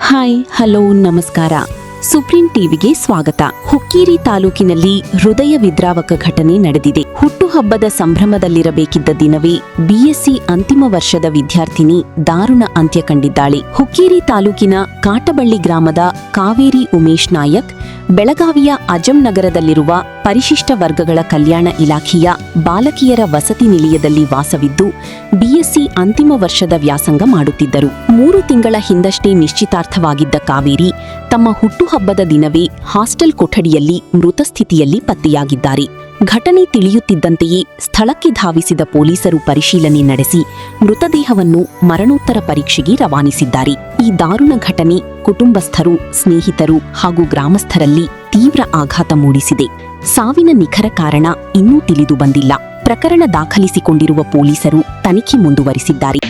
Hi hello ನಮಸ್ಕಾರ. Supreme ಟಿವಿಗೆ ಸ್ವಾಗತ. ಹುಕ್ಕೇರಿ ತಾಲೂಕಿನಲ್ಲಿ ಹೃದಯ ವಿದ್ರಾವಕ ಘಟನೆ ನಡೆದಿದೆ. ಹುಟ್ಟುಹಬ್ಬದ ಸಂಭ್ರಮದಲ್ಲಿರಬೇಕಿದ್ದ ದಿನವೇ ಬಿಎಸ್ಸಿ ಅಂತಿಮ ವರ್ಷದ ವಿದ್ಯಾರ್ಥಿನಿ ದಾರುಣ ಅಂತ್ಯ ಕಂಡಿದ್ದಾಳೆ. ಹುಕ್ಕೇರಿ ತಾಲೂಕಿನ ಕಾಟಬಳ್ಳಿ ಗ್ರಾಮದ ಕಾವೇರಿ ಉಮೇಶ್ ನಾಯಕ್ ಬೆಳಗಾವಿಯ ಅಜಂ ನಗರದಲ್ಲಿರುವ ಪರಿಶಿಷ್ಟ ವರ್ಗಗಳ ಕಲ್ಯಾಣ ಇಲಾಖೆಯ ಬಾಲಕಿಯರ ವಸತಿ ನಿಲಯದಲ್ಲಿ ವಾಸವಿದ್ದು ಬಿಎಸ್ಸಿ ಅಂತಿಮ ವರ್ಷದ ವ್ಯಾಸಂಗ ಮಾಡುತ್ತಿದ್ದರು. 3 ತಿಂಗಳ ಹಿಂದಷ್ಟೇ ನಿಶ್ಚಿತಾರ್ಥವಾಗಿದ್ದ ಕಾವೇರಿ ತಮ್ಮ ಹುಟ್ಟುಹಬ್ಬದ ದಿನವೇ ಹಾಸ್ಟೆಲ್ ಕೊಠಡಿಯಲ್ಲಿ ಮೃತ ಸ್ಥಿತಿಯಲ್ಲಿ ಪತ್ತೆಯಾಗಿದ್ದಾರೆ. ಘಟನೆ ತಿಳಿಯುತ್ತಿದ್ದಂತೆಯೇ ಸ್ಥಳಕ್ಕೆ ಧಾವಿಸಿದ ಪೊಲೀಸರು ಪರಿಶೀಲನೆ ನಡೆಸಿ ಮೃತದೇಹವನ್ನು ಮರಣೋತ್ತರ ಪರೀಕ್ಷೆಗೆ ರವಾನಿಸಿದ್ದಾರೆ. ಈ ದಾರುಣ ಘಟನೆ ಕುಟುಂಬಸ್ಥರು, ಸ್ನೇಹಿತರು ಹಾಗೂ ಗ್ರಾಮಸ್ಥರಲ್ಲಿ ತೀವ್ರ ಆಘಾತ ಮೂಡಿಸಿದೆ. ಸಾವಿನ ನಿಖರ ಕಾರಣ ಇನ್ನೂ ತಿಳಿದು ಬಂದಿಲ್ಲ. ಪ್ರಕರಣ ದಾಖಲಿಸಿಕೊಂಡಿರುವ ಪೊಲೀಸರು ತನಿಖೆ ಮುಂದುವರಿಸಿದ್ದಾರೆ.